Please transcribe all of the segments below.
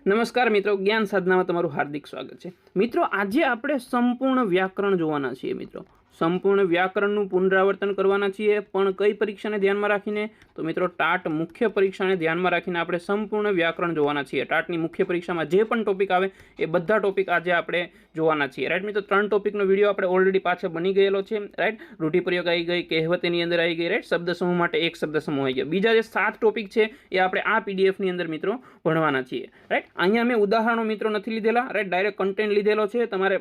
નમસ્કાર મિત્રો, જ્ઞાન સાધનામાં તમારું હાર્દિક સ્વાગત છે। મિત્રો, આજે આપણે સંપૂર્ણ વ્યાકરણ જોવાના છીએ। મિત્રો, સંપૂર્ણ વ્યાકરણનું પુનરાવર્તન કરવાના છીએ, પણ કઈ પરીક્ષાને ધ્યાનમાં રાખીને? તો મિત્રો, ટાટ મુખ્ય પરીક્ષાને ધ્યાનમાં રાખીને આપણે સંપૂર્ણ વ્યાકરણ જોવાના છીએ। ટાટની મુખ્ય પરીક્ષામાં જે પણ ટોપિક આવે એ બધા ટોપિક આજે આપણે જોવાના છીએ। રાઈટ મિત્રો, 3 ટોપિકનો વિડીયો આપણે ઓલરેડી પાછળ બની ગયેલો છે। રાઈટ, રૂઢિપ્રયોગ આવી ગઈ, કહેવત એની અંદર આવી ગઈ, રાઈટ, શબ્દ સમૂહ માટે એક શબ્દ સમૂહ આવી ગયો। બીજા જે 7 ટોપિક છે એ આપણે આ પીડીએફની અંદર મિત્રો ભણવાના છીએ। રાઈટ, અહીંયા મેં ઉદાહરણો મિત્રો નથી લીધેલા, રાઈટ, ડાયરેક્ટ કન્ટેન્ટ લીધેલો છે। તમારે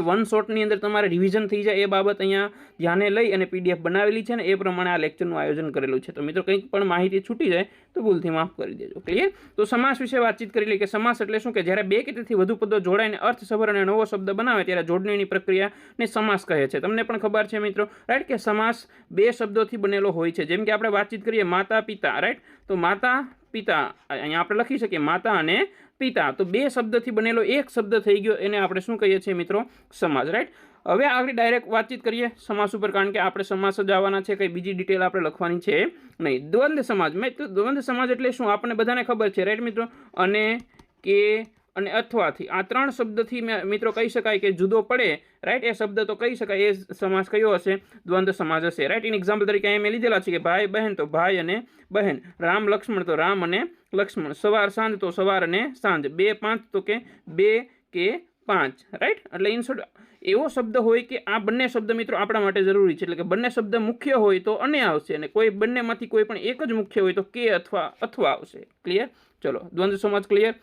વન શોટની અંદર તમારે રિવિઝન થઈ જાય એ બાબત અહીંયા ધ્યાને લઈ અને પીડીએફ બનાવેલી છે ને એ પ્રમાણે આ લેક્ચરનું આયોજન કરેલું છે। તો મિત્રો, કંઈક પણ માહિતી છૂટી જાય તો ભૂલથી માફ કરી દેજો। ક્લિયર? તો સમાસ વિશે વાતચીત કરી લઈએ કે સમાસ એટલે શું, કે જ્યારે બે કે તેથી વધુ પદો જોડાઈને અર્થસભર અને નવો શબ્દ બનાવે ત્યારે જોડણીની પ્રક્રિયાને સમાસ કહે છે। તમને પણ ખબર છે મિત્રો, રાઈટ, કે સમાસ બે શબ્દોથી બનેલો હોય છે। જેમ કે આપણે વાતચીત કરીએ માતા પિતા, રાઈટ, તો માતા પિતા અહીંયા આપણે લખી શકીએ માતા અને પિતા, તો બે શબ્દથી બનેલો એક શબ્દ થઈ ગયો, એને આપણે શું કહીએ છીએ મિત્રો? સમાસ। રાઈટ, હવે આગળ ડાયરેક્ટ વાતચીત કરીએ સમાસ ઉપર, કારણ કે આપણે સમાસ જ આવવાના છે, કંઈ બીજી ડિટેલ આપણે લખવાની છે નહીં। દ્વંદ્વ સમાસ, દ્વંદ્વ સમાસ એટલે શું આપણને બધાને ખબર છે, રાઈટ મિત્રો, અને કે અને અથવાથી આ 3 શબ્દથી મિત્રો કહી શકાય કે જુદો પડે, રાઈટ, એ શબ્દ તો કહી શકાય એ સમાસ કયો હશે? દ્વંદ્વ સમાસ હશે। રાઈટ, એન એક્ઝામ્પલ તરીકે અહીંયા મેં લીધેલા છે કે ભાઈ બહેન તો ભાઈ અને બહેન, રામ લક્ષ્મણ તો રામ અને લક્ષ્મણ, સવાર સાંજ તો સવાર અને સાંજ, 2 5 તો કે 2 કે 5, રાઈટ। એટલે ઇન શોર્ટ એવો શબ્દ હોય કે આ બંને શબ્દ મિત્રો આપણા માટે જરૂરી છે, એટલે કે બંને શબ્દ મુખ્ય હોય તો અને આવશે, અને કોઈ બંનેમાંથી કોઈ પણ એક જ મુખ્ય હોય તો કે અથવા આવશે। ક્લિયર? ચલો, દ્વંદ્વ સમાસ ક્લિયર।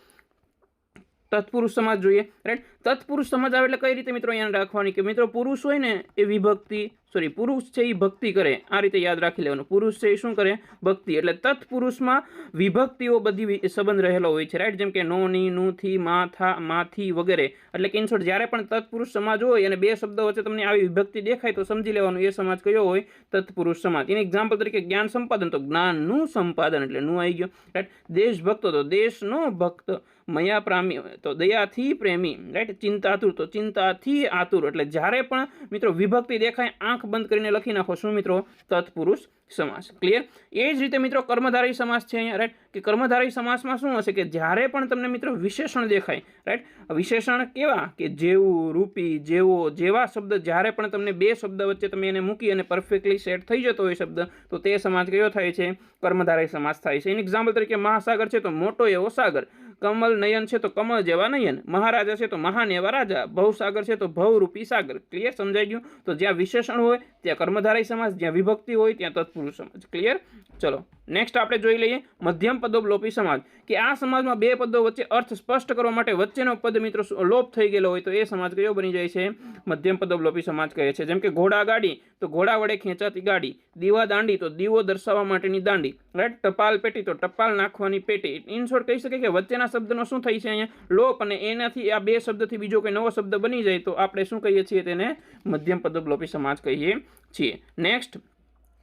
તત્પુરુષ સમાસ જોઈએ, રાઈટ। તત્પુરુષ સમાસ આવે એટલે કઈ રીતે મિત્રો યાદ રાખવાની, કે મિત્રો પુરુષ હોય ને એ વિભક્તિ, પુરુષ છે એ ભક્તિ કરે, આ રીતે યાદ રાખી લેવાનું। પુરુષ છે એ શું કરે? ભક્તિ। એટલે તત્પુરુષમાં વિભક્તિઓ બધી સંબંધ રહેલો હોય છે, રાઈટ, જેમ કે નો, ની, નું, થી, માં, થા, માંથી વગેરે। એટલે કે ઇન શોર્ટ જ્યારે પણ તત્પુરુષ સમાજ હોય અને બે શબ્દો વચ્ચે તમને આવી વિભક્તિ દેખાય તો સમજી લેવાનું એ સમાજ કયો હોય? તત્પુરુષ સમાજ। એનું એક્ઝામ્પલ તરીકે જ્ઞાન સંપાદન, તો જ્ઞાનનું સંપાદન એટલે નું આવી ગયો, રાઈટ। દેશભક્તો તો દેશનો ભક્ત, મયા પ્રામી તો દયાથી પ્રેમી, રાઈટ। ચિંતાતુર તો ચિંતાથી આતુર। એટલે જ્યારે પણ મિત્રો વિભક્તિ દેખાય આંખ બંધ કરીને લખી નાખો શું મિત્રો? તત્પુરુષ સમાસ। ક્લિયર? એ જ રીતે મિત્રો કર્મધારય સમાસ છે અહીંયા, રાઈટ, કે કર્મધારય સમાસમાં શું હશે કે જ્યારે પણ તમને મિત્રો વિશેષણ દેખાય, રાઈટ, વિશેષણ કેવા કે જેવું, રૂપી, જેવો, જેવા શબ્દ જ્યારે પણ તમને બે શબ્દ વચ્ચે તમે એને મૂકી અને પરફેક્ટલી સેટ થઈ જતો હોય શબ્દ, તો તે સમાસ કયો થાય છે? કર્મધારય સમાસ થાય છે। એનું એક્ઝામ્પલ તરીકે મહાસાગર છે તો મોટો એવો સાગર, કમલ નયન છે તો કમળ જેવા નયન, મહારાજા છે તો મહાન એવા રાજા, ભવસાગર છે તો ભવરૂપી સાગર। ક્લિયર? સમજાઈ ગયું? તો જ્યાં વિશેષણ હોય ત્યાં કર્મધારય સમાસ, જ્યાં વિભક્તિ હોય ત્યાં તત્પુરુષ સમાસ। ક્લિયર? ચલો, નેક્સ્ટ આપણે જોઈ લઈએ મધ્યમ પદોલોપી સમાસ, કે આ સમાજમાં બે પદો વચ્ચે અર્થ સ્પષ્ટ કરવા માટે વચ્ચેનો પદ મિત્રો લોપ થઈ ગયેલો હોય તો એ સમાજ કયો બની જાય છે? મધ્યમ પદોલોપી સમાજ કહે છે। જેમ કે ઘોડા ગાડી તો ઘોડા વડે ખેંચાતી ગાડી, દીવા દાંડી તો દીવો દર્શાવવા માટેની દાંડી, રાઈટ, ટપાલ પેટી તો ટપાલ નાખવાની પેટી। ઇન શોર્ટ કહી શકે કે વચ્ચેના શબ્દનો શું થાય છે અહીંયા? લોપ, અને એનાથી આ બે શબ્દથી બીજો કોઈ નવો શબ્દ બની જાય તો આપણે શું કહીએ છીએ? તેને મધ્યમ પદોલોપી સમાજ કહીએ છીએ। નેક્સ્ટ,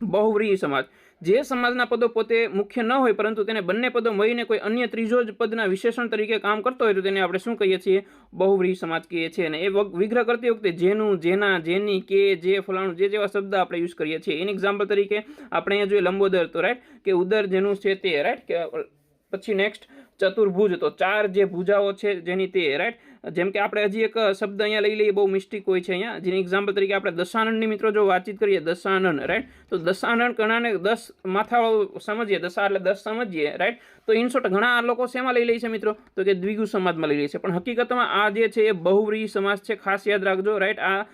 બહુવ્રીહી સમાજ, જે સમાજના પદો પોતે મુખ્ય ન હોય પરંતુ તેને બંને પદો મળીને કોઈ અન્ય ત્રીજો જ પદના વિશેષણ તરીકે કામ કરતો હોય તો તેને આપણે શું કહીએ છીએ? બહુવ્રીહી સમાજ કહીએ છીએ। અને એ વિગ્રહ કરતી વખતે જેનું, જેના, જેની, કે, જે, ફલાણું, જે જેવા શબ્દ આપણે યુઝ કરીએ છીએ। એનું એક્ઝામ્પલ તરીકે આપણે અહીંયા જોઈએ લંબોદર, તો રાઈટ, કે ઉદર જેનું છે તે, રાઈટ, કે પછી નેક્સ્ટ ચતુર્ભુજ તો 4 જે ભુજાઓ છે જેની તે, રાઈટ। જેમ કે આપણે હજી એક શબ્દ અહીંયા લઈ લઈએ, બહુ મિસ્ટેક હોય છે અહીંયા, જેની એક્ઝામ્પલ તરીકે આપણે દશાનનની મિત્રો જો વાતચીત કરીએ, દશાનન, રાઈટ, તો દશાનન ઘણાને 10 માથાવાળો સમજીએ, દશા એટલે 10 સમજીએ, રાઈટ, તો ઇન શોર્ટ ઘણા લોકો શેમાં લઈ લે છે મિત્રો? તો કે દ્વિગુ સમાજમાં લઈ લે છે, પણ હકીકતમાં આ જે છે એ બહુવ્રીહી સમાસ છે, ખાસ યાદ રાખજો, રાઈટ, આ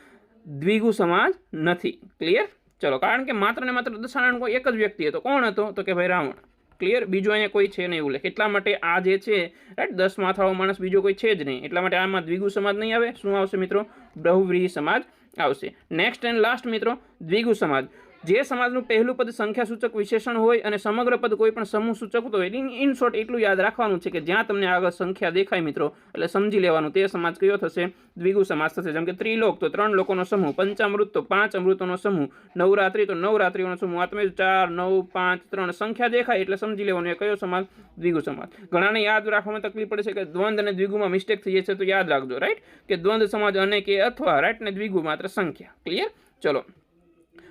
દ્વિગુ સમાજ નથી। ક્લિયર? ચલો, કારણ કે માત્ર ને માત્ર દશાનન કોઈ એક જ વ્યક્તિ હતો, કોણ હતો? તો કે ભાઈ રાવણ। ક્લિયર? બીજો અહીંયા કોઈ છે નહીં એવું, એટલા માટે આ જે છે, રાઈટ, 10 માથાળો માણસ બીજો કોઈ છે જ નહીં, એટલા માટે આમાં દ્વિગુ સમાજ નહીં આવે। શું આવશે મિત્રો? બહુવ્રીહી સમાજ આવશે। નેક્સ્ટ એન્ડ લાસ્ટ મિત્રો, દ્વિગુ સમાજ, જે સમાજનું પહેલું પદ સંખ્યા સૂચક વિશેષણ હોય અને સમગ્ર પદ કોઈ પણ સમૂહ સૂચક હોય। ઇન શોર્ટ એટલું યાદ રાખવાનું છે કે જ્યાં તમને આગળ સંખ્યા દેખાય મિત્રો એટલે સમજી લેવાનું તે સમાજ કયો થશે? દ્વિગુ સમાસ થશે। જેમ કે ત્રિલોક તો 3 લોકોનો સમૂહ, પંચામૃત તો 5 અમૃતોનો સમૂહ, નવરાત્રી તો 9 રાત્રિઓનો સમૂહ, આત્મે 4 9 5 3 સંખ્યા દેખાય એટલે સમજી લેવાનું એ કયો સમાજ? દ્વિગુ સમાજ। ઘણાને યાદ રાખવામાં તકલીફ પડે છે કે દ્વંદ્વ અને દ્વિગુમાં મિસ્ટેક થઈ જશે, તો યાદ રાખજો, રાઈટ, કે દ્વંદ્વ સમાજ અને કે અથવા, રાઈટ, ને દ્વિગુ માત્ર સંખ્યા। ક્લિયર? ચલો,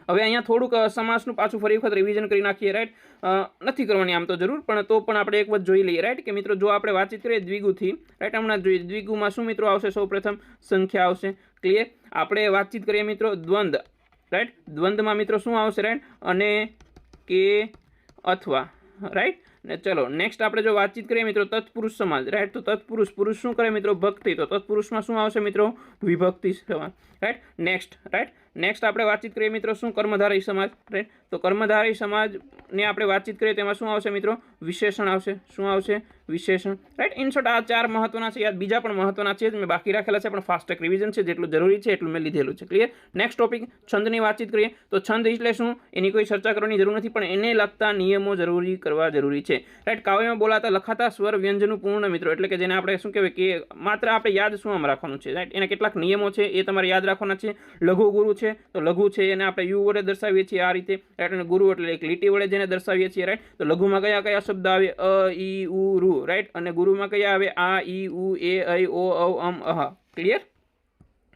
હવે અહીંયા થોડુંક સમાસનું પાછું ફરી વખત રિવિઝન કરી નાખીએ, રાઈટ. નથી કરવાની આમ તો જરૂર, પણ તો પણ આપણે એક વખત જોઈ લઈએ, રાઈટ, કે મિત્રો જો આપણે વાતચીત કરીએ દ્વિગુથી, રાઈટ, હમણાં જોઈએ દ્વિગુમાં શું મિત્રો આવશે, સૌપ્રથમ સંખ્યા આવશે. ક્લિયર. આપણે વાતચીત કરીએ મિત્રો દ્વંદ, રાઈટ, દ્વંદમાં મિત્રો શું આવશે, રાઈટ, અને કે અથવા, રાઈટ. ને ચલો નેક્સ્ટ આપણે જો વાતચીત કરીએ મિત્રો તત્પુરુષ સમાજ, રાઈટ, તો તત્પુરુષ પુરુષ શું કરે મિત્રો, ભક્તિ, તો તત્પુરુષમાં શું આવશે મિત્રો, વિભક્તિ સમાજ, રાઈટ. નેક્સ્ટ, રાઈટ, નેક્સ્ટ આપણે વાતચીત કરીએ મિત્રો શું, કર્મધારય સમાજ, રાઈટ, તો કર્મધારય સમાજને આપણે વાતચીત કરીએ તેમાં શું આવશે મિત્રો, વિશેષણ આવશે. શું આવશે, વિશેષણ, રાઈટ. ઇન શોર્ટ આ 4 મહત્વના છે, યાદ બીજા પણ મહત્વના છે, મેં બાકી રાખેલા છે, પણ ફાસ્ટ ટ્રેક રિવિઝન છે, જેટલું જરૂરી છે એટલું મેં લીધેલું છે. ક્લિયર. નેક્સ્ટ ટોપિક છંદની વાતચીત કરીએ, તો છંદ એટલે શું, એની કોઈ ચર્ચા કરવાની જરૂર નથી, પણ એને લગતા નિયમો જરૂરી કરવા જરૂરી છે, રાઈટ. કાવ્યમાં બોલાતા લખાતા સ્વર વ્યંજનનું પૂર્ણ મિત્રો, એટલે કે જેને આપણે શું કહેવાય કે માત્ર આપણે યાદ શું આમ રાખવાનું છે, રાઈટ. એના કેટલાક નિયમો છે એ તમારે યાદ રાખવાના છે. લઘુ ગુરુ છે, તો લઘુ છે એને આપણે યુ વડે દર્શાવીએ છીએ આ રીતે, રાઈટ, અને ગુરુ એટલે એક લીટી વડે જેને દર્શાવીએ છીએ, રાઈટ. તો લઘુમાં કયા કયા શબ્દ આવે, અ ઈ ઉ રૂ, રાઈટ, અને ગુરુમાં કયા આવે, આ ઈ ઉ એ ઐ ઓ ઔ અમ અહ. ક્લિયર.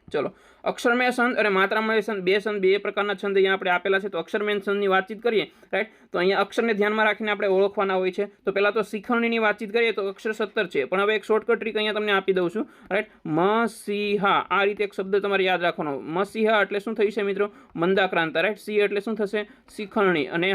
ચલો અક્ષરમય છંદ અને માત્રામય છંદ, બે પ્રકારના છંદ અહીંયા આપણે આપેલા છે. તો અક્ષરમય છંદની વાતચીત કરીએ, રાઈટ, તો અહીંયા અક્ષરને ધ્યાનમાં રાખીને આપણે ઓળખવાના હોય છે. તો પહેલા તો શિખરણીની વાતચીત કરીએ તો અક્ષર 17 છે, પણ હવે એક શોર્ટકટ ટ્રીક અહીંયા તમને આપી દઉં છું, રાઈટ. મસીહા, આ રીતે એક શબ્દ તમારે યાદ રાખવાનો. મસીહા એટલે શું થઈ છે મિત્રો, મંદાક્રાંતા, રાઈટ. સી એટલે શું થશે, શિખરણી, અને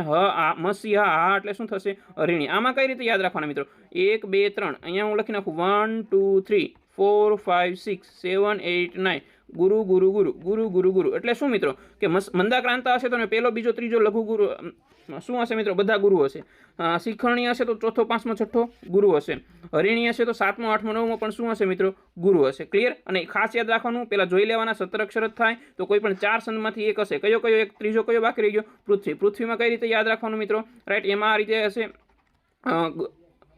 મસીહા હા એટલે શું થશે, હરિણી. આમાં કઈ રીતે યાદ રાખવાના મિત્રો, 1 2 3 અહીંયા હું લખી નાખું 1 2 3 4 5 6 7 8 9 ગુરુ ગુરુ ગુરુ ગુરુ ગુરુ ગુરુ. એટલે શું મિત્રો કે મંદાક્રાંતા હશે તો પહેલો બીજો ત્રીજો લઘુ ગુરુ શું હશે મિત્રો, બધા ગુરુ હશે. શિખરણી હશે તો ચોથો પાંચમો છઠ્ઠો ગુરુ હશે. હરિણી હશે તો સાતમો આઠમો નવમો પણ શું હશે મિત્રો, ગુરુ હશે. ક્લિયર. અને ખાસ યાદ રાખવાનું, પેલા જોઈ લેવાના 17 અક્ષર જ થાય તો કોઈ પણ 4 છંદમાંથી એક હશે. કયો કયો એક, ત્રીજો કયો બાકી રહી ગયો, પૃથ્વી. પૃથ્વીમાં કઈ રીતે યાદ રાખવાનું મિત્રો, રાઈટ, એમાં આ રીતે હશે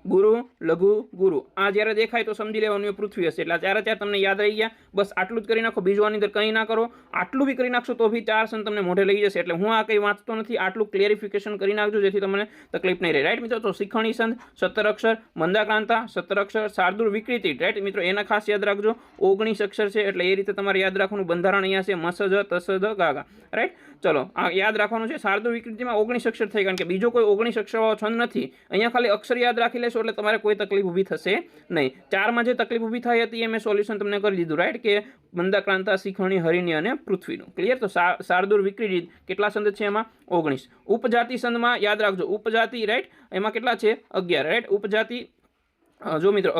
ગુરુ લઘુ ગુરુ. આ જ્યારે દેખાય તો સમજી લેવાનું એ પૃથ્વી હશે. એટલે ચારે ચાર તમને યાદ રહી ગયા. બસ આટલું જ કરી નાખો, બીજું આની અંદર કંઈ ના કરો. આટલું બી કરી નાખશો તો બી 4 છંદ તમને મોઢે લઈ જશે. એટલે હું આ કંઈ વાંચતો નથી, આટલું ક્લિયરિફિકેશન કરી નાખજો જેથી તમને તકલીફ નહીં રહે, રાઈટ મિત્રો. તો શિખરણી છંદ 17 અક્ષર, મંદાક્રાંતા 17 અક્ષર, શાર્દૂળ વિકૃતિ, રાઈટ મિત્રો, એના ખાસ યાદ રાખજો. 19 અક્ષર છે એટલે એ રીતે તમારે યાદ રાખવાનું. બંધારણ અહીંયા છે મસજ તસજ ગાગા, રાઈટ. ચલો આ યાદ રાખવાનું છે. શાર્દૂળ વિકૃતિમાં 19 અક્ષર થઈ, કારણ કે બીજો કોઈ 19 અક્ષરવાળો છંદ નથી. અહીંયા ખાલી અક્ષર યાદ રાખી લેશો એટલે તમારે કોઈ તકલીફ ઊભી થશે નહીં. 4માં જે તકલીફ ઊભી થઈ હતી એ મેં સોલ્યુશન તમને કરી દીધું, રાઈટ, કે મંદાક્રાંતા, શિખરણી, હરિણી અને પૃથ્વીનું. ક્લિયર. તો શાર્દૂળ વિકૃતિ કેટલા છંદ છે એમાં, 19. ઉપજાતિ છંદમાં યાદ રાખજો, ઉપજાતિ, રાઈટ, એમાં કેટલા છે, 11, રાઈટ. ઉપજાતિ જો મિત્રો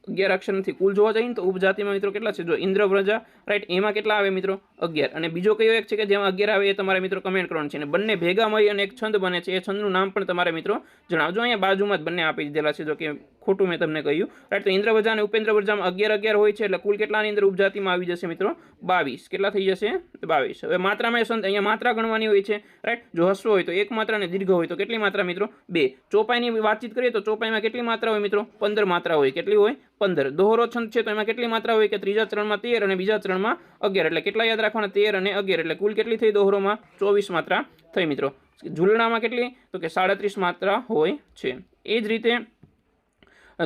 11 અક્ષર નથી, કુલ જોવા જઈએ તો ઉપજાતિમાં મિત્રો કેટલા છે, જો ઇન્દ્રવ્રજા, રાઈટ, એમાં કેટલા આવે મિત્રો, 11. અને બીજો કયો એક છે કે જેમાં 11 આવે એ તમારે મિત્રો કમેન્ટ કરવાનું છે. અને બંને ભેગા મળી અને એક છંદ બને છે, એ છંદનું નામ પણ તમારે મિત્રો જણાવજો. અહીંયા બાજુમાં જ બંને આપી દીધેલા છે, જો કે ખોટું મેં તમને કહ્યું, રાઈટ. તો ઇન્દ્રવ્રજા અને ઉપેન્દ્રવ્રજામાં 11 હોય છે, એટલે કુલ કેટલાની અંદર ઉપજાતિમાં આવી જશે મિત્રો, 22. કેટલા થઈ જશે, 22. હવે માત્રામાં છંદ, અહીંયા માત્રા ગણવાની હોય છે, રાઈટ. જો હસ્વ હોય તો એક માત્રા અને દીર્ઘ હોય તો કેટલી માત્રા મિત્રો, 2. ચોપાઈની વાતચીત કરીએ તો ચોપાઈમાં કેટલી માત્રા હોય મિત્રો, 15 માત્રા હોય. કેટલી હોય, 15. દોહરો છંદ છે તો એમાં કેટલી માત્રા હોય કે ત્રીજા ચરણમાં 13 અને બીજા ચરણમાં 11. એટલે કેટલા યાદ રાખવાના, 13 અને 11. એટલે કુલ કેટલી થઈ દોહરોમાં, 24 માત્રા થઈ મિત્રો. ઝૂલણામાં કેટલી તો કે 37 માત્રા હોય છે. એ જ રીતે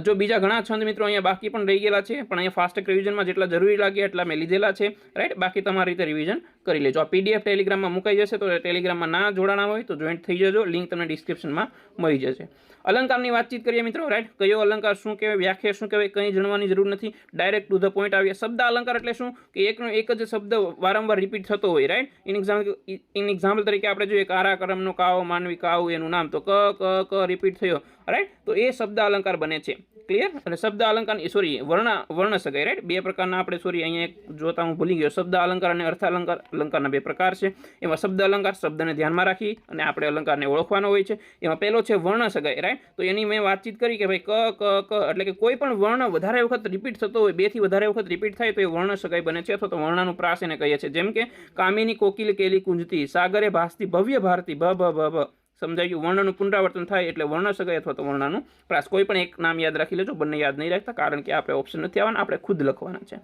જો બીજા ઘણા છંદ મિત્રો અહીંયા બાકી પણ રહી ગયેલા છે, પણ અહીંયા ફાસ્ટ રિવિઝનમાં જેટલા જરૂરી લાગે એટલા મેં લીધેલા છે, રાઈટ. બાકી તમારી રીતે રિવિઝન કરી લેજો. આ પીડીએફ ટેલિગ્રામમાં મુકાઈ જશે, તો ટેલિગ્રામમાં ના જોડાણા હોય તો જોઈન્ટ થઈ જજો. લિંક તમને ડિસ્ક્રિપ્શનમાં મળી જશે. અલંકારની વાતચીત કરીએ મિત્રો, રાઈટ. કયો અલંકાર શું કહેવાય, વ્યાખ્યા શું કહેવાય, કંઈ જાણવાની જરૂર નથી, ડાયરેક્ટ ટુ ધ પોઈન્ટ આવીએ. શબ્દ અલંકાર એટલે શું કે એકનો એક જ શબ્દ વારંવાર રિપીટ થતો હોય, રાઈટ. ઇન એક્ઝામ્પલ તરીકે આપણે જોઈએ કારા કરમનો કાવો, માનવી કાવ એનું નામ, તો ક રિપીટ થયો, રાઈટ. તો એ શબ્દ અલંકાર બને છે. ક્લિયર. અને શબ્દ અલંકાર વર્ણ સગાઈ, રાઈટ. બે પ્રકારના આપણે અહીંયા એક જોતા હું ભૂલી ગયો, શબ્દ અલંકાર અને અર્થ અલંકારના બે પ્રકાર છે. એમાં શબ્દ અલંકાર શબ્દને ધ્યાનમાં રાખી અને આપણે અલંકારને ઓળખવાનો હોય છે. એમાં પહેલો છે વર્ણ સગાઈ, રાઈટ. તો એની મેં વાતચીત કરી કે ભાઈ ક એટલે કે કોઈ પણ વર્ણ વધારે વખત રિપીટ થતો હોય, 2 થી વધારે વખત રિપીટ થાય તો એ વર્ણ સગાઈ બને છે, અથવા તો વર્ણાનું પ્રાસ એને કહીએ છીએ. જેમ કે કામિની કોકિલ કેલી કુંજતી, સાગરે ભાસતી ભવ્ય ભારતી, ભ સમજાઈ ગયું. વર્ણનું પુનરાવર્તન થાય એટલે વર્ણ સગાઈ અથવા તો વર્ણનું પ્રાસ. કોઈ પણ એક નામ યાદ રાખી લેજો, બંને યાદ નહીં રાખતા, કારણ કે આપણે ઓપ્શન નથી આવવાના, આપણે ખુદ લખવાના છે.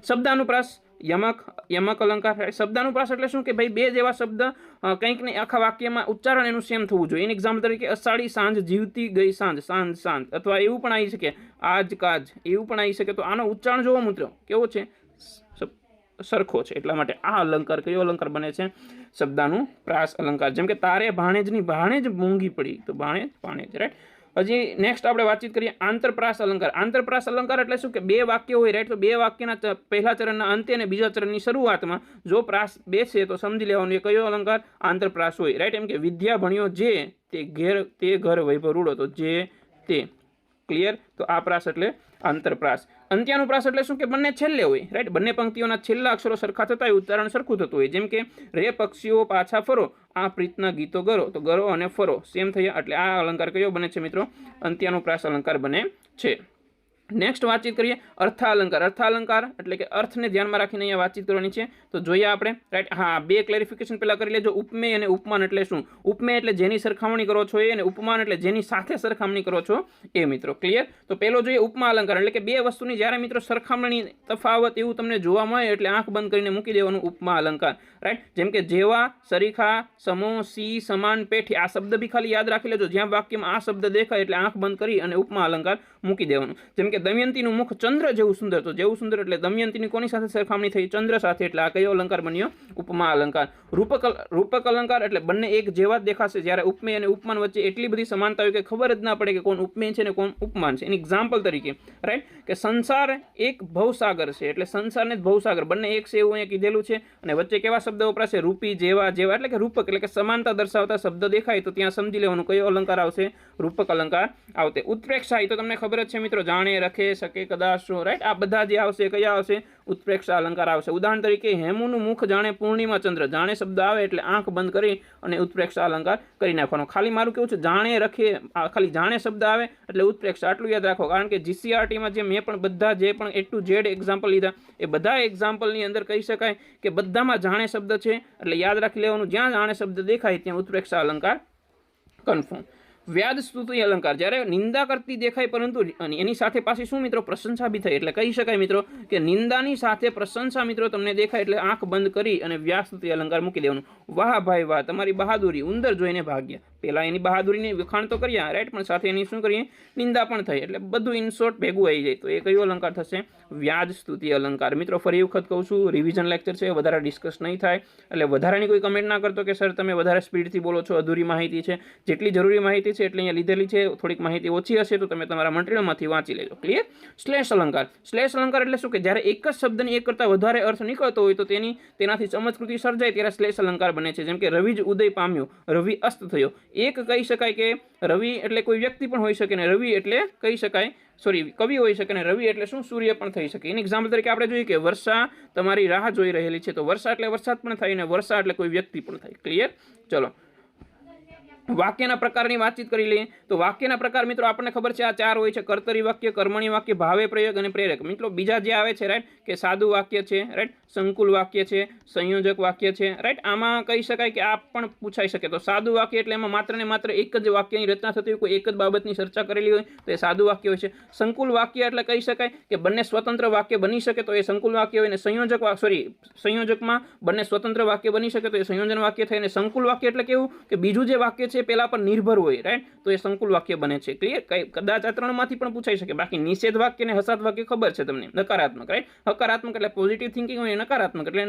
શબ્દાનુપ્રાસ, યમક અલંકાર. શબ્દાનુપ્રાસ એટલે શું કે ભાઈ બે જેવા શબ્દ કંઈક ને આખા વાક્યમાં ઉચ્ચારણ એનું સેમ થવું જોઈએ. એનું એક્ઝામ્પલ તરીકે અષાઢી સાંજ, જીવતી ગઈ સાંજ, સાંજ શાંત, અથવા એવું પણ આવી શકે આજ કાજ, એવું પણ આવી શકે. તો આનો ઉચ્ચારણ જોવો મિત્રો કેવો છે, સરખો છે, એટલા માટે આ અલંકાર કયો અલંકાર બને છે? શબ્દાનુપ્રાસ અલંકાર. જેમ કે તારે ભાણેજની ભાણેજ મૂંગી પડી, તો ભાણેજ ભાણેજ, રાઈટ. હજી નેક્સ્ટ આપણે વાતચીત કરીએ આંતરપ્રાસ અલંકાર. આંતરપ્રાસ અલંકાર એટલે શું? કે બે વાક્ય હોય, રાઈટ. તો બે વાક્યના પહેલા ચરણના અંતે અને બીજા ચરણની શરૂઆતમાં જો પ્રાસ બેસે તો સમજી લેવાનું એ કયો અલંકાર? આંતરપ્રાસ હોય, રાઈટ. એમ કે વિદ્યા ભણ્યો જે તે ઘર વૈભવ રૂડો, તો જે તે. ક્લિયર? તો આ પ્રાસ એટલે આંતરપ્રાસ. અંત્યાનુપ્રાસ એટલે શું? કે બંને છેલ્લે હોય, રાઈટ. બંને પંક્તિઓના છેલ્લા અક્ષરો સરખા થતા હોય, ઉચ્ચારણ સરખું થતું હોય. જેમ કે રે પક્ષીઓ પાછા ફરો, આ પ્રીતના ગીતો ગરો, તો ગરો અને ફરો સેમ થયા, એટલે આ અલંકાર કયો બને છે મિત્રો? અંત્યાનુપ્રાસ અલંકાર બને છે. નેક્સ્ટ વાતચીત કરીએ અર્થાલંકાર. અર્થાલંકાર એટલે કે અર્થને ધ્યાનમાં રાખીને અહીંયા વાતચીત કરવાની છે, તો જોઈએ આપણે, રાઈટ. હા, બે ક્લેરિફિકેશન પહેલા કરી લેજો. ઉપમેય અને ઉપમાન એટલે શું? ઉપમેય એટલે જેની સરખામણી કરો છો એ, અને ઉપમાન એટલે જેની સાથે સરખામણી કરો છો એ, મિત્રો. ક્લિયર? તો પહેલો જોઈએ ઉપમા અલંકાર, એટલે કે બે વસ્તુની જ્યારે મિત્રો સરખામણી, તફાવત એવું તમને જોવા મળે એટલે આંખ બંધ કરીને મૂકી દેવાનું ઉપમા અલંકાર, રાઈટ. જેમ કે જેવા, સરીખા, સમો, સી, સમાન, પેઠી, આ શબ્દ બી ખાલી યાદ રાખી લેજો. જ્યાં વાક્યમાં આ શબ્દ દેખાય એટલે આંખ બંધ કરી અને ઉપમા અલંકાર મૂકી દેવાનું. જેમ કે દમયંતીનું મુખ ચંદ્ર જેવું સુંદર, તો જેવું સુંદર એટલે દમયંતીની કોની સાથે સરખામણી થઈ? ચંદ્ર સાથે, એટલે આ કયો અલંકાર બન્યો? ઉપમા અલંકાર. રૂપક અલંકાર એટલે બંને એક જેવા જ દેખાશે જ્યારે ઉપમેય અને ઉપમાન વચ્ચે એટલી બધી સમાનતા હોય કે ખબર જ ના પડે કે કોણ ઉપમેય છે ને કોણ ઉપમાન છે. એની એક્ઝામ્પલ તરીકે, રાઈટ, કે સંસાર એક ભવસાગર છે, એટલે સંસારને જ ભવસાગર, બંને એક છે એવું અહીંયા કીધેલું છે. અને વચ્ચે કેવા શબ્દ વપરાશે? રૂપી, જેવા, જેવા, એટલે કે રૂપક, એટલે કે સમાનતા દર્શાવતા શબ્દ દેખાય તો ત્યાં સમજી લેવાનું કયો અલંકાર આવશે? રૂપક અલંકાર આવશે. ઉત્પ્રેક્ષા, તો તમને ખબર જ છે મિત્રો, જાણે, રખે, શકે, કદાચ, રાઈટ. આ બધા જે આવશે કયા આવશે? ઉત્પ્રેક્ષા અલંકાર આવશે. ઉદાહરણ તરીકે હેમુનું મુખ જાણે પૂર્ણિમા ચંદ્ર, જાણે શબ્દ આવે એટલે આંખ બંધ કરી અને ઉત્પ્રેક્ષા અલંકાર કરી નાખવાનો. ખાલી મારું કેવું છે, જાણે, રખે, ખાલી જાણે શબ્દ આવે એટલે ઉત્પ્રેક્ષા, આટલું યાદ રાખો. કારણ કે જીસીઆરટીમાં જે મેં પણ બધા જે પણ A to Z એક્ઝામ્પલ લીધા એ બધા એક્ઝામ્પલની અંદર કહી શકાય કે બધામાં જાણે શબ્દ છે, એટલે યાદ રાખી લેવાનું, જ્યાં જાણે શબ્દ દેખાય ત્યાં ઉત્પ્રેક્ષા અલંકાર કન્ફર્મ. વ્યાજ સ્તુતિ અલંકાર, જ્યારે નિંદા કરતી દેખાય પરંતુ એની સાથે પાછી શું મિત્રો? પ્રશંસા બી થાય, એટલે કહી શકાય મિત્રો કે નિંદાની સાથે પ્રશંસા મિત્રો તમને દેખાય એટલે આંખ બંધ કરી અને વ્યાજ સ્તુતિ અલંકાર મૂકી દેવાનું. વાહ ભાઈ વાહ, તમારી બહાદુરી, ઉંદર જોઈને ભાગ્યા. પહેલા એની બહાદુરીની વખાણ તો કર્યા, રાઈટ, પણ સાથે એની શું કરીએ? નિંદા પણ થઈ, એટલે બધું ઇન શોર્ટ ભેગું આવી જાય. તો એ કયો અલંકાર થશે? વ્યાજ સ્તુતિ અલંકાર. મિત્રો ફરી વખત કહું છું, રિવિઝન લેક્ચર છે, વધારે ડિસ્કસ નહીં થાય, એટલે વધારાની કોઈ કમેન્ટ ના કરતો કે સર તમે વધારે સ્પીડથી બોલો છો, અધૂરી માહિતી છે. જેટલી જરૂરી માહિતી છે એટલે અહીંયા લીધેલી છે, થોડીક માહિતી ઓછી હશે તો તમે તમારા મટીરિયલમાંથી વાંચી લેજો. ક્લિયર? શ્લેષ અલંકાર. શ્લેષ અલંકાર એટલે શું? કે જ્યારે એક જ શબ્દની એક કરતાં વધારે અર્થ નીકળતો હોય તો તેનાથી ચમત્કૃતિ સર્જાય ત્યારે શ્લેષ અલંકાર બને છે. જેમ કે રવિ જ ઉદય પામ્યો, રવિ અસ્ત થયો. એક કહી શકાય કે રવિ એટલે કોઈ વ્યક્તિ પણ હોઈ શકે ને રવિ એટલે કહી શકાય, સોરી, કવિ હોઈ શકે ને રવિ એટલે શું? સૂર્ય પણ થઈ શકે. એની એક્ઝામ્પલ તરીકે આપણે જોઈએ કે વર્ષા તમારી રાહ જોઈ રહેલી છે, તો વર્ષા એટલે વરસાદ પણ થાય ને વર્ષા એટલે કોઈ વ્યક્તિ પણ થાય. ક્લિયર? ચલો, વાક્યના પ્રકારની વાતચીત કરી લઈએ. તો વાક્યના પ્રકાર મિત્રો આપણને ખબર છે આ ચાર હોય છે: કર્તરી વાક્ય, કર્મણી વાક્ય, ભાવે પ્રયોગ અને પ્રેરક. મિત્રો બીજા જે આવે છે, રાઈટ, કે સાદું વાક્ય છે, રાઈટ, સંકુલ વાક્ય છે, સંયોજક વાક્ય છે, રાઈટ. આમાં કહી શકાય કે આ પણ પૂછાઈ શકે. તો સાદું વાક્ય એટલે એમાં માત્ર ને માત્ર એક જ વાક્યની રચના થતી હોય, કોઈ એક જ બાબતની ચર્ચા કરેલી હોય તો એ સાદું વાક્ય હોય છે. સંકુલ વાક્ય એટલે કહી શકાય કે બંને સ્વતંત્ર વાક્ય બની શકે તો એ સંકુલ વાક્ય હોય, ને સંયોજકમાં બંને સ્વતંત્ર વાક્ય બની શકે તો એ સંયોજન વાક્ય થાય. અને સંકુલ વાક્ય એટલે કેવું? કે બીજું જે વાક્ય છે પેલા પર નિર્ભર હોય, રાઈટ, તો એ સંકુલ વાક્ય બને છે. ક્લિયર? કદાચ આ ત્રણમાંથી પણ પૂછાઈ શકે. બાકી નિષેધ વાક્ય ને હસાત વાક્ય ખબર છે તમને, નકારાત્મક, રાઈટ. હકારાત્મક એટલે પોઝિટિવ થિંકિંગ હોય, નકારાત્મક એટલે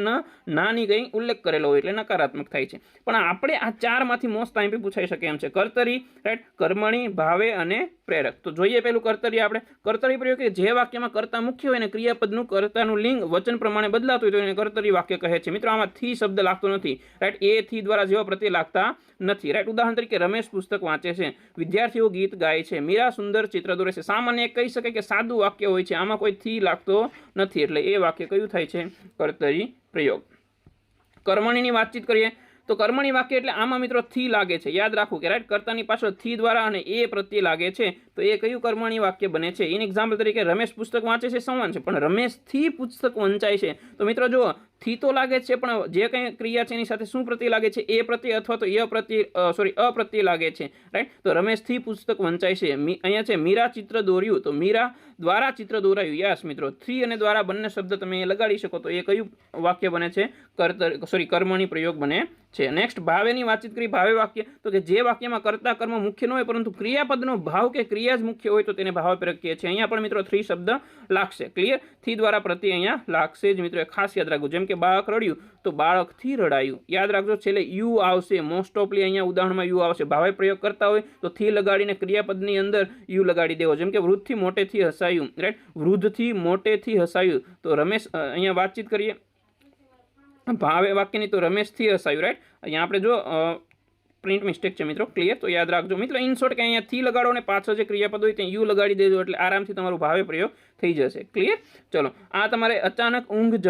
નાની કંઈ ઉલ્લેખ કરેલો હોય એટલે નકારાત્મક થાય છે. પણ આપણે આ ચારમાંથી મોસ્ટ ટાઈમ પૂછાઈ શકે એમ છે: કર્તરી, રાઈટ, કર્મણી, ભાવે અને પ્રેરક. તો જોઈએ પેલું કર્તરી. આપણે કર્તરી પ્રયોગ કે જે વાક્યમાં કર્તા મુખ્ય હોય ને ક્રિયાપદનું કર્તાનું લિંગ વચન પ્રમાણે બદલાતું હોય તો એને કર્તરી વાક્ય કહે છે. મિત્રો આમાં થી શબ્દ લાગતો નથી, રાઈટ. એ થી દ્વારા જેવા પ્રત્યે લાગતા નથી, રાઈટ. ઉદાહરણ તરીકે રમેશ પુસ્તક વાંચે છે, વિદ્યાર્થીઓ ગીત ગાય છે, મીરા સુંદર ચિત્ર દોરે છે. સામાન્ય કહી શકાય કે સાદું વાક્ય હોય છે, આમાં કોઈ થી લાગતો નથી, એટલે એ વાક્ય કયું થાય છે? કર્તરી પ્રયોગ. કર્મણીની વાતચીત કરીએ તો કર્મણી વાક્ય એટલે આમાં મિત્રો થી લાગે છે. યાદ રાખવું કે રાઈટ, કર્તાની પાછળ થી દ્વારા અને એ પ્રત્યે લાગે છે તો એ કયું કર્મણી વાક્ય બને છે? એની એક્ઝામ્પલ તરીકે રમેશ પુસ્તક વાંચે છે સંવાદ છે, પણ રમેશ થી પુસ્તક વંચાય છે. તો મિત્રો જુઓ, થી તો લાગે છે પણ જે કંઈ ક્રિયા છે એની સાથે શું પ્રત્યે લાગે છે? એ પ્રત્યે અથવા તો અપ્રત્યે લાગે છે, રાઈટ. તો રમેશ થી પુસ્તક વંચાય છે. અહીંયા છે મીરા ચિત્ર દોર્યું, તો મીરા દ્વારા ચિત્ર દોરાયું. યસ મિત્રો, થી અને દ્વારા બંને શબ્દ તમે લગાડી શકો તો એ કયું વાક્ય બને છે? કર્મણી પ્રયોગ બને છે. નેક્સ્ટ ભાવેની વાતચીત કરી. ભાવે વાક્ય તો કે જે વાક્યમાં કર્તા કર્મ મુખ્ય ન હોય પરંતુ ક્રિયાપદનો ભાવ કે ક્રિયા જ મુખ્ય હોય તો તેને ભાવાપેરક કહે છે. અહીંયા પણ મિત્રો થી શબ્દ લાગશે. ક્લિયર? થી દ્વારા પ્રત્યય અહીંયા લાગશે જ મિત્રો, ખાસ યાદ રાખજો. જેમ કે બાળક રડ્યું તો બાળકથી રડાયું. યાદ રાખજો, છેલ્લે યુ આવશે. મોસ્ટ ઓફલી અહીંયા ઉદાહરણમાં યુ આવશે. ભાવે પ્રયોગ કરતા હોય તો થી લગાડીને ક્રિયાપદની અંદર યુ લગાડી દેવો. જેમ કે વૃદ્ધથી મોટેથી હસાયું, રાઈટ? વૃદ્ધથી મોટેથી હસાયું. તો રમેશ, અહીંયા વાતચીત કરીએ ભાવે વાક્યની, તો રમેશથી હસાયું, રાઈટ? અહીંયા આપણે જો પ્રિન્ટ મિસ્ટેક છે મિત્રો. ક્લિયર? તો યાદ રાખજો મિત્રો. ઇન શોર્ટ કે અહીંયા થી લગાડો ને પાછળ જે ક્રિયાપદ હોય ત્યાં યુ લગાડી દેજો એટલે આરામથી તમારું ભાવે પ્રયોગ થઈ જશે. ક્લિયર? ચલો, આ તમારે અચાનક ઊંઘી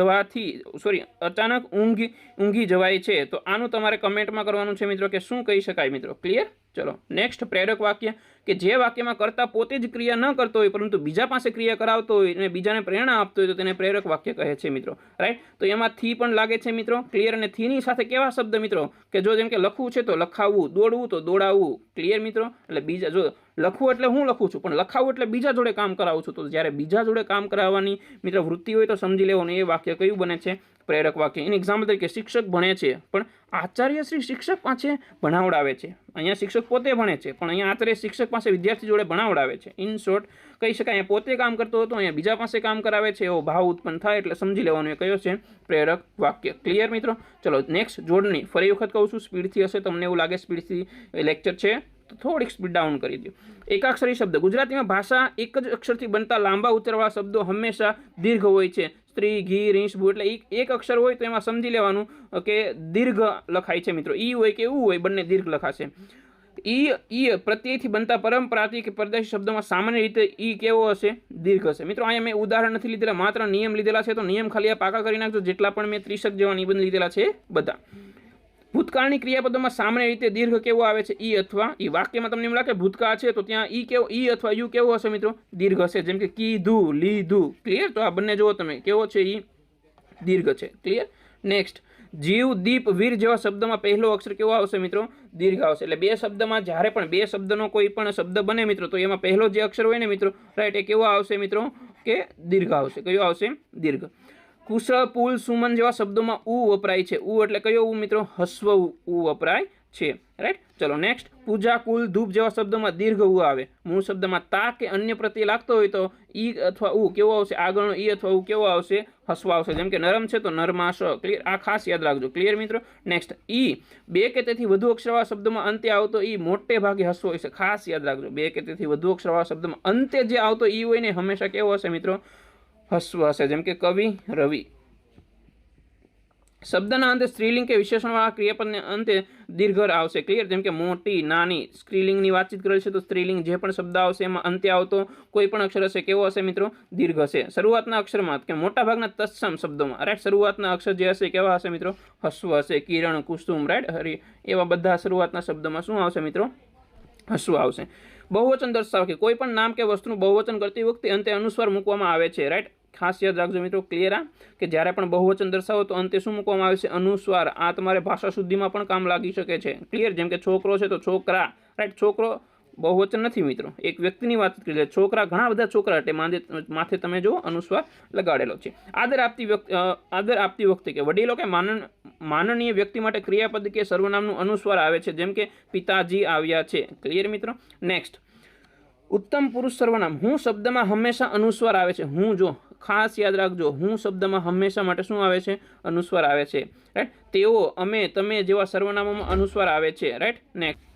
જવાય છે તો આનું તમારે કમેન્ટમાં કરવાનું છે મિત્રો કે શું કહી શકાય મિત્રો. ક્લિયર? ચલો, નેક્સ્ટ પ્રેરક વાક્ય કે જે વાક્યમાં કર્તા પોતે જ ક્રિયા ન કરતો હોય પરંતુ બીજા પાસે ક્રિયા કરાવતો હોય અને બીજાને પ્રેરણા આપતો હોય તો તેને પ્રેરક વાક્ય કહે છે મિત્રો. રાઈટ? તો એમાં થી પણ લાગે છે મિત્રો. ક્લિયર? અને થીની સાથે કેવા શબ્દ મિત્રો કે જો જેમ કે લખવું છે તો લખાવવું, દોડવું તો દોડાવવું. ક્લિયર મિત્રો? એટલે બીજા, જો લખવું એટલે હું લખું છું પણ લખાવું એટલે બીજા જોડે કામ કરાવું છું. તો જ્યારે બીજા જોડે કામ કરાવવાની મિત્રો વૃત્તિ હોય તો સમજી લેવાનું એ વાક્ય કયું બને છે? પ્રેરક વાક્ય. એનું એક્ઝામ્પલ તરીકે શિક્ષક ભણે છે પણ આચાર્ય શ્રી શિક્ષક પાસે ભણાવડાવે છે. અહીંયા શિક્ષક પોતે ભણે છે પણ અહીંયા આચાર્ય શિક્ષક પાસે વિદ્યાર્થી જોડે ભણાવડાવે છે. ઇન શોર્ટ કહી શકાય અહીંયા પોતે કામ કરતો હતો, અહીંયા બીજા પાસે કામ કરાવે છે, એવો ભાવ ઉત્પન્ન થાય એટલે સમજી લેવાનું એ કયો છે? પ્રેરક વાક્ય. ક્લિયર મિત્રો? ચલો, નેક્સ્ટ જોડણી. ફરી વખત કહું છું, સ્પીડથી હશે, તમને એવું લાગે સ્પીડથી લેક્ચર છે તો થોડીક સ્પીડ ડાઉન કરી દો. એકાક્ષરી શબ્દ. ગુજરાતીમાં ભાષા એક જ અક્ષરથી બનતા લાંબા ઉચ્ચારવાળા શબ્દો હંમેશા દીર્ઘ હોય છે. સ્ત્રી, ઘી, રીંછ, ભૂ. એટલે એક અક્ષર હોય તો એમાં સમજી લેવાનું કે દીર્ઘ લખાય છે મિત્રો. ઈ હોય કે એવું હોય, બંને દીર્ઘ લખાશે. ઈ પ્રત્યયથી બનતા પરંપરાથી કે પરદેશી શબ્દોમાં સામાન્ય રીતે ઈ કેવો હશે? દીર્ઘ હશે. મિત્રો અહીંયા મેં ઉદાહરણ નથી લીધેલા, માત્ર નિયમ લીધેલા છે. તો નિયમ ખાલી આ પાકા કરી નાખજો. જેટલા પણ મેં 30 જેવા નિબંધ લીધેલા છે બધા. ભૂતકાળની ક્રિયાપદોમાં સામાન્ય રીતે દીર્ઘ કેવો આવે છે? ઈ અથવા ઈ. વાક્યમાં તમને એમ લાગે ભૂતકાળ છે તો ત્યાં ઈ અથવા યુ કેવો હશે મિત્રો? દીર્ઘ હશે. જેમ કે કીધું, લીધું. ક્લિયર? તો આ બંને જુઓ તમે કેવો છે? ઈ દીર્ઘ છે. ક્લિયર? નેક્સ્ટ, જીવ, દીપ, વીર જેવા શબ્દમાં પહેલો અક્ષર કેવો આવશે મિત્રો? દીર્ઘ આવશે. એટલે બે શબ્દમાં જ્યારે પણ બે શબ્દનો કોઈ પણ શબ્દ બને મિત્રો તો એમાં પહેલો જે અક્ષર હોય ને મિત્રો, રાઈટ, એ કેવો આવશે મિત્રો? કે દીર્ઘ આવશે. કયો આવશે? દીર્ઘ. કુશળ, પુલ, સુમન જેવા શબ્દોમાં ઉ વપરાય છે. ઉ એટલે કયો ઉ મિત્રો? હસ્વ ઉ વપરાય છે. રાઈટ? ચલો, નેક્સ્ટ, પૂજા, કુલ, ધૂપ જેવા શબ્દોમાં દીર્ઘ ઉ આવે. મૂળ શબ્દમાં તા કે અન્ય પ્રત્યય લાગતો હોય તો ઈ અથવા ઉ કેવો આવશે? આગળનો ઈ અથવા ઉ કેવો આવશે? હસ્વ આવશે. જેમ કે નરમ છે તો નરમાશ. ક્લિયર? આ ખાસ યાદ રાખજો. ક્લિયર મિત્રો? નેક્સ્ટ, ઈ, બે કે તેથી વધુ અક્ષરવાળા શબ્દોમાં અંતે આવતો ઈ મોટે ભાગે હસ્વ હોય છે. ખાસ યાદ રાખજો. બે કે તેથી વધુ અક્ષરવાળા શબ્દમાં અંતે જે આવતો ઈ હોય ને હંમેશા કેવો હશે મિત્રો? હસ્વ હશે. જેમ કે કવિ, રવિ. શબ્દના અંતે સ્ત્રીલિંગ કે વિશેષણવાળા ક્રિયાપદને અંતે દીર્ઘ આવશે. ક્લિયર? જેમ કે મોટી, નાની. સ્ત્રીલિંગની વાતચીત કરે છે તો સ્ત્રીલિંગ જે પણ શબ્દ આવશે એમાં અંતે આવતો કોઈ પણ અક્ષર હશે કેવો હશે મિત્રો? દીર્ઘ હશે. શરૂઆતના અક્ષરમાં કે મોટાભાગના તત્સમ શબ્દોમાં, રાઈટ, શરૂઆતના અક્ષર જે હશે કેવા હશે મિત્રો? હસ્વ હશે. કિરણ, કુસુમ, રાઈટ, હરિ, એવા બધા શરૂઆતના શબ્દોમાં શું આવશે મિત્રો? હસ્વ આવશે. બહુવચન દર્શાવે કે કોઈ પણ નામ કે વસ્તુનું બહુવચન કરતી વખતે અંતે અનુસ્વાર મૂકવામાં આવે છે. રાઈટ? ખાસ યાદ રાખજો મિત્રો. ક્લિયર? કે જ્યારે પણ બહુવચન દર્શાવો તો અંતે શું મૂકવામાં આવે છે? અનુસ્વાર. આ તમારે ભાષા શુદ્ધિમાં પણ કામ લાગી શકે છે. ક્લિયર? જેમ કે છોકરો છે તો છોકરા. રાઈટ? છોકરો બહુવચન નથી મિત્રો, એક વ્યક્તિની વાત કરી લે. છોકરા, ઘણા બધા છોકરા એટલે માથે તમે જો અનુસ્વાર લગાડેલો છે. આદર આપતી વખતે કે વડીલો કે માનનીય વ્યક્તિ માટે ક્રિયાપદ કે સર્વનામનું અનુસ્વાર આવે છે. જેમ કે પિતાજી આવ્યા છે. ક્લિયર મિત્રો? નેક્સ્ટ, ઉત્તમ પુરુષ સર્વનામ. હું શબ્દમાં હંમેશા અનુસ્વાર આવે છે. હું, જો ખાસ યાદ રાખજો, હું શબ્દમાં હંમેશા માટે શું આવે છે? અનુસ્વાર આવે છે. રાઈટ? તેઓ, અમે, તમે જેવા સર્વનામોમાં અનુસ્વાર આવે છે. રાઈટ? નેક્સ્ટ,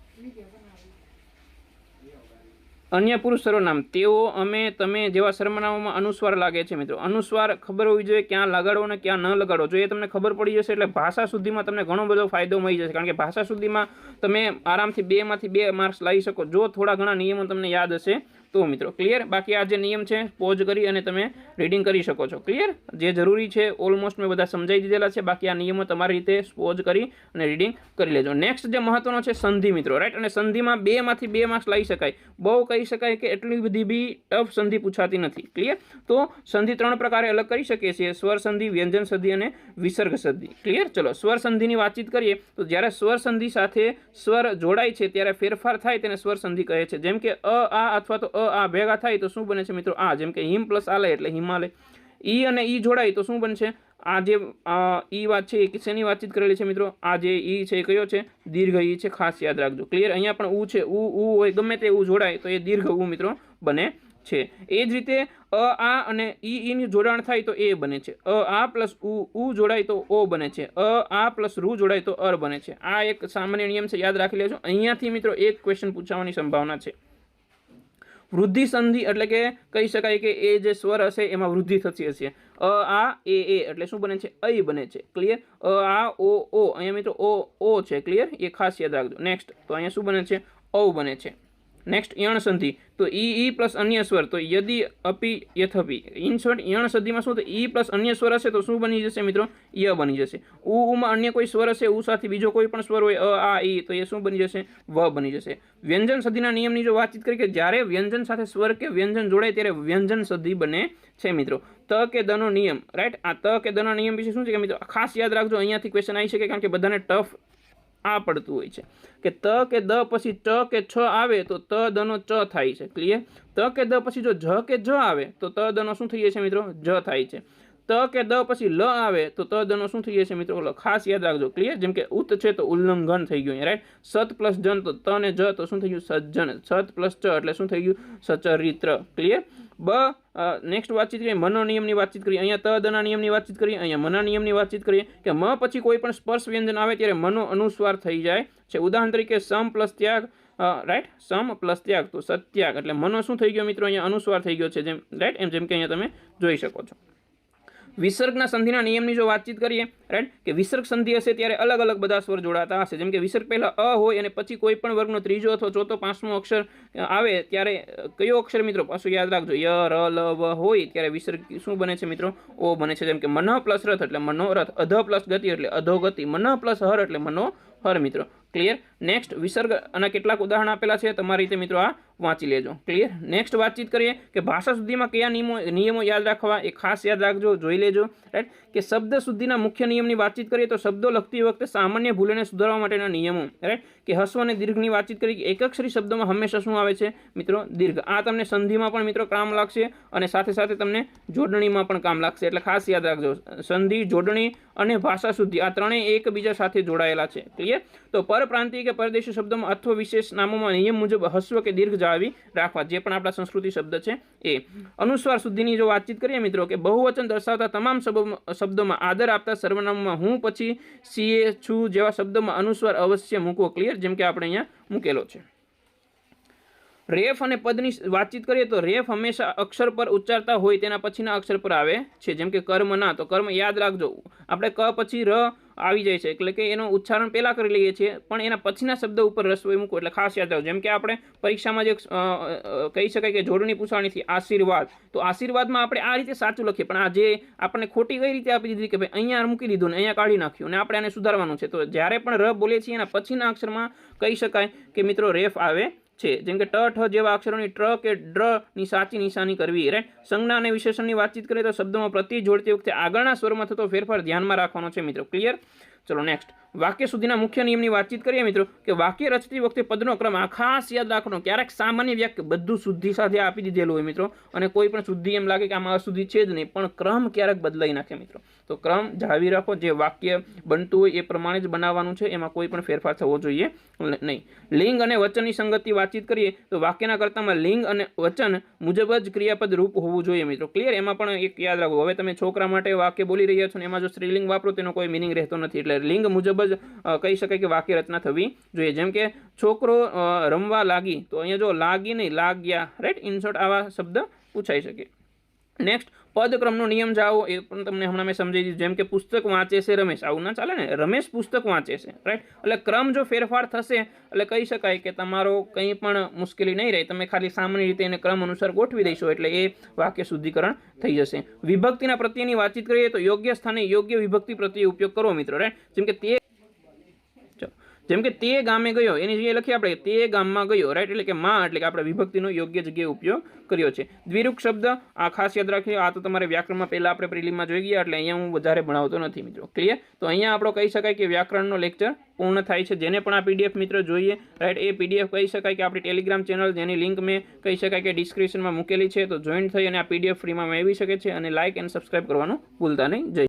અન્ય પુરુષ સર્વનામ. તેઓ, અમે, તમે જેવા સર્વનામોમાં અનુસ્વાર લાગે છે મિત્રો. અનુસ્વાર ખબર હોવી જોઈએ ક્યાં લગાડવો અને ક્યાં ન લગાડવો. જો એ તમને ખબર પડી જશે એટલે ભાષા શુદ્ધિમાં તમને ઘણો બધો ફાયદો મળી જશે. કારણ કે ભાષા શુદ્ધિમાં તમે આરામથી 2 માંથી 2 માર્ક્સ લાવી શકો જો થોડા ઘણા નિયમો તમને યાદ હશે તો મિત્રો. ક્લિયર? બાકી આ જે નિયમ છે પોઝ કરી અને તમે રીડિંગ કરી શકો છો. ક્લિયર? જે જરૂરી છે ઓલમોસ્ટ મેં બધા સમજાવી દીધેલા છે. બાકી આ નિયમો તમારી રીતે પોઝ કરી અને રીડિંગ કરી લેજો. નેક્સ્ટ જે મહત્વનો છે સંધિ મિત્રો. રાઈટ? અને સંધિમાં 2 માંથી 2 માર્ક્સ લાવી શકાય. બહુ કહી શકાય કે એટલી બધી બી ટફ સંધિ પૂછાતી નથી. ક્લિયર? તો સંધિ 3 પ્રકારે અલગ કરી શકીએ છીએ: સ્વર સંધિ, વ્યંજન સંધિ અને વિસર્ગ સંધિ. ક્લિયર? ચલો, સ્વર સંધિની વાતચીત કરીએ તો જ્યારે સ્વર સંધિ સાથે સ્વર જોડાય છે ત્યારે ફેરફાર થાય તેને સ્વર સંધિ કહે છે. જેમ કે આ અથવા તો આ ભેગા થાય તો શું બને છે મિત્રો? આ. જેમ કે હિમ પ્લસ આલય એટલે હિમાલય. ઈ અને ઈ જોડાય તો શું બનશે? આ જે ઈ વાત છે એ શેની વાતચીત કરેલી છે મિત્રો? આ જે ઈ છે એ કયો છે? દીર્ઘ ઈ છે, ખાસ યાદ રાખજો. ક્લિયર? અહીંયા પણ ઉ છે, ઉ હોય ગમે તે ઉ જોડાય તો એ દીર્ઘ ઉ મિત્રો બને છે. એ જ રીતે આ અને ઈનું જોડાણ થાય તો એ બને છે. આ પ્લસ ઉ જોડાય તો ઓ બને છે. આ પ્લસ રૂ જોડાય તો અર બને છે. આ એક સામાન્ય નિયમ છે, યાદ રાખી લેજો. અહીંયાથી મિત્રો એક ક્વેશ્ચન પૂછવાની સંભાવના છે. વૃદ્ધિ સંધિ એટલે કે કહી શકાય કે એ જે સ્વર હશે એમાં વૃદ્ધિ થતી હશે. આ એ એટલે શું બને છે? અઈ બને છે. ક્લિયર? આ ઓ અહીંયા મિત્રો ઓ છે. ક્લિયર? એ ખાસ યાદ રાખજો. નેક્સ્ટ તો અહીંયા શું બને છે? ઔ બને છે. નેક્સ્ટ યણ સંધિ તો ઈ પ્લસ અન્ય સ્વર તો યદી અપી યથપી. ઇન શોર્ટ યણ સંધિમાં શું? તો ઈ પ્લસ અન્ય સ્વર હશે તો શું બની જશે મિત્રો? ય બની જશે. ઉમાં અન્ય કોઈ સ્વર હશે, ઉ સાથે બીજો કોઈ પણ સ્વર હોય આ ઈ તો એ શું બની જશે? વ બની જશે. વ્યંજન સંધિના નિયમની જો વાતચીત કરીએ કે જ્યારે વ્યંજન સાથે સ્વર કે વ્યંજન જોડાય ત્યારે વ્યંજન સંધિ બને છે મિત્રો. ત કે દનો નિયમ, રાઈટ? આ ત કે દનો નિયમ વિશે શું છે કે મિત્રો ખાસ યાદ રાખજો. અહીંયાથી ક્વેશ્ચન આવી શકે કારણ કે બધાને ટફ આ પડતું હોય છે કે ત કે દ પછી ચ કે છ આવે તો ત દનો ચ થાય છે. ક્લિયર? ત કે દ પછી જો જ કે જ આવે તો ત દનો શું થઈ જાય છે મિત્રો? જ થાય છે. ત કે દ પછી લ આવે તો ત દનો શું થઈ જાય છે મિત્રો? લ. ખાસ યાદ રાખજો. ક્લિયર? જેમ કે ઉત છે તો ઉલ્લંઘન થઈ ગયું, રાઈટ? સત પ્લસ જન તો ત ને જ તો શું થઈ ગયું? સજ્જન. સત પ્લસ ચ એટલે શું થઈ ગયું? સચરિત્ર. ક્લિયર? નેક્સ્ટ વાતચીત કરીએ મનો નિયમની વાતચીત કરીએ. અહીંયા ત દના નિયમની વાતચીત કરીએ, અહીંયા મના નિયમની વાતચીત કરીએ કે મ પછી કોઈ પણ સ્પર્શ વ્યંજન આવે ત્યારે મનો અનુસ્વાર થઈ જાય છે. ઉદાહરણ તરીકે સમ પ્લસ ત્યાગ, રાઈટ? સમ પ્લસ ત્યાગ તો સત્યાગ એટલે મનો શું થઈ ગયો મિત્રો? અહીંયા અનુસ્વાર થઈ ગયો છે, જેમ રાઈટ જેમ કે અહીંયા તમે જોઈ શકો છો. વિસર્ગના સંધિના નિયમની જો વાતચીત કરીએ, રાઈટ, કે વિસર્ગ સંધિ હશે ત્યારે અલગ અલગ બધા સ્વર જોડાતા હશે. જેમ કે વિસર્ગ પહેલા અ હોય અને પછી કોઈ પણ વર્ગનો ત્રીજો અથવા ચોથો પાંચમો અક્ષર આવે ત્યારે કયો અક્ષર મિત્રો? પાછું યાદ રાખજો. ય ર લ વ હોય ત્યારે વિસર્ગ શું બને છે મિત્રો? ઓ બને છે. જેમ કે મન પ્લસ રથ એટલે મનોરથ, અધ પ્લસ ગતિ એટલે અધોગતિ, મન પ્લસ હર એટલે મનોહર મિત્રો. ક્લિયર? નેક્સ્ટ વિસર્ગ અને કેટલાક ઉદાહરણ આપેલા છે, તમારી રીતે મિત્રો આ વાંચી લેજો. ક્લિયર? નેક્સ્ટ વાતચીત કરીએ કે ભાષા શુદ્ધિમાં કયા નિયમો યાદ રાખવા એ ખાસ યાદ રાખજો, જોઈ લેજો. રાઈટ? કે શબ્દ શુદ્ધિના મુખ્ય નિયમની વાતચીત કરીએ તો શબ્દો લખતી વખતે સામાન્ય ભૂલોને સુધારવા માટેના નિયમો. રાઈટ? કે હસ્વ અને દીર્ઘની વાતચીત કરીએ કે એકઅક્ષરી શબ્દોમાં હંમેશા શું આવે છે મિત્રો? દીર્ઘ. આ તમને સંધિમાં પણ મિત્રો કામ લાગશે અને સાથે સાથે તમને જોડણીમાં પણ કામ લાગશે, એટલે ખાસ યાદ રાખજો. સંધિ, જોડણી અને ભાષા શુદ્ધિ આ ત્રણેય એકબીજા સાથે જોડાયેલા છે. ક્લિયર? તો પરપ્રાંતીય કે પરદેશી શબ્દોમાં અથવા વિશેષ નામોમાં નિયમ મુજબ હસ્વ કે દીર્ઘ જાળવી રાખવા, જે પણ આપણા સંસ્કૃતિ શબ્દ છે એ. અનુસ્વાર શુદ્ધિની જો વાતચીત કરીએ મિત્રો કે બહુવચન દર્શાવતા તમામ શબ્દોમાં આદર આપતા સર્વનામમાં હું પછી સીએ છું જેવા શબ્દોમાં અનુસ્વાર અવશ્ય મૂકવો. ક્લિયર? જેમ કે આપણે અહીંયા મૂકેલો છે. રેફ અને પદની વાતચીત કરીએ તો રેફ હંમેશા અક્ષર પર ઉચ્ચારતા હોય તેના પછીના અક્ષર પર આવે છે. જેમ કે કર્મના તો કર્મ યાદ રાખજો, આપણે ક પછી ર આવી જાય છે એટલે કે એનો ઉચ્ચારણ પહેલાં કરી લઈએ છીએ પણ એના પછીના શબ્દ ઉપર રસોઈ મૂકો એટલે ખાસ યાદ રાખજો. જેમ કે આપણે પરીક્ષામાં જે કહી શકાય કે જોડણી પૂછવાની હતી આશીર્વાદ, તો આશીર્વાદમાં આપણે આ રીતે સાચું લખીએ પણ આ જે આપણને ખોટી કઈ રીતે આપી દીધી કે ભાઈ અહીંયા મૂકી દીધું ને અહીંયા કાઢી નાખ્યું અને આપણે આને સુધારવાનું છે. તો જ્યારે પણ ર બોલીએ છીએ એના પછીના અક્ષરમાં કહી શકાય કે મિત્રો રેફ આવે છે. જેમ કે ટ ઠ જેવા અક્ષરોની ટ્ર કે ડ્ર ની સાચી નિશાની કરવી. રાઈટ? સંજ્ઞા અને વિશેષણની વાતચીત કરીએ તો શબ્દોમાં પ્રતિ જોડતી વખતે આગળના સ્વરમાં થતો ફેરફાર ધ્યાનમાં રાખવાનો છે મિત્રો. ક્લિયર? ચલો નેક્સ્ટ વાક્ય સુધીના મુખ્ય નિયમની વાતચીત કરીએ મિત્રો કે વાક્ય રચતી વખતે પદનો ક્રમ આ ખાસ યાદ રાખવાનો. ક્યારેક સામાન્ય વાક્ય બધું શુદ્ધિ સાથે આપી દીધેલું હોય મિત્રો અને કોઈ પણ શુદ્ધિ એમ લાગે કે આમાં અશુદ્ધિ છે જ નહીં પણ ક્રમ ક્યારેક બદલાઈ નાખે મિત્રો. તો ક્રમ જાળવી રાખો, જે વાક્ય બનતું હોય એ પ્રમાણે જ બનાવવાનું છે, એમાં કોઈ પણ ફેરફાર થવો જોઈએ નહીં. લિંગ અને વચનની સંગતની વાતચીત કરીએ તો વાક્યના કર્તામાં લિંગ અને વચન મુજબ જ ક્રિયાપદ રૂપ હોવું જોઈએ મિત્રો. ક્લિયર? એમાં પણ એક યાદ રાખો, હવે તમે છોકરા માટે વાક્ય બોલી રહ્યા છો ને એમાં જો સ્ત્રીલિંગ વાપરો તેનો કોઈ મિનિંગ રહેતો નથી, એટલે લિંગ મુજબ જ કહી શકાય કે વાક્ય રચના થવી જોઈએ. જેમ કે છોકરો રમવા લાગી તો અહીંયા જો લાગી નહીં લાગ્યા. રાઈટ? ઇન શોર્ટ આવા શબ્દ પૂછાઈ શકે. નેક્સ્ટ પદક્રમનો નિયમ જાઓ એ પણ તમને હમણાં મેં સમજાવી દીધું. જેમ કે પુસ્તક વાંચે છે રમેશ, આવું ના ચાલે ને, રમેશ પુસ્તક વાંચે છે. રાઈટ? એટલે ક્રમ જો ફેરફાર થશે એટલે કહી શકાય કે તમારો કંઈ પણ મુશ્કેલી નહીં રહે, તમે ખાલી સામાન્ય રીતે એને ક્રમ અનુસાર ગોઠવી દઈશો એટલે એ વાક્ય શુદ્ધિકરણ થઈ જશે. વિભક્તિના પ્રત્યેની વાતચીત કરીએ તો યોગ્ય સ્થાને યોગ્ય વિભક્તિ પ્રત્યે ઉપયોગ કરવો મિત્રો. રાઈટ? જેમ કે તે ગામે ગયો એની જગ્યાએ લખીએ આપણે તે ગામમાં ગયો. રાઈટ? એટલે કે માં એટલે કે આપણે વિભક્તિનો યોગ્ય જગ્યાએ ઉપયોગ કર્યો છે. દ્વિરૂપ શબ્દ આ ખાસ યાદ રાખીએ, આ તો તમારે વ્યાકરણમાં પહેલાં આપણે પ્રિલિમમાં જોઈ ગયા એટલે અહીંયા હું વધારે ભણાવતો નથી મિત્રો. ક્લિયર? તો અહીંયા આપણો કહી શકાય કે વ્યાકરણનો લેક્ચર પૂર્ણ થાય છે. જેને પણ આ પીડીએફ મિત્રો જોઈએ, રાઈટ, એ પીડીએફ કહી શકાય કે આપણી ટેલિગ્રામ ચેનલ જેની લિંક મેં કહી શકાય કે ડિસ્ક્રિપ્શનમાં મૂકેલી છે, તો જોઈન થઈ અને આ પીડીએફ ફ્રીમાં મેળવી શકે છે અને લાઇક એન્ડ સબસ્ક્રાઈબ કરવાનું ભૂલતા નહીં. જય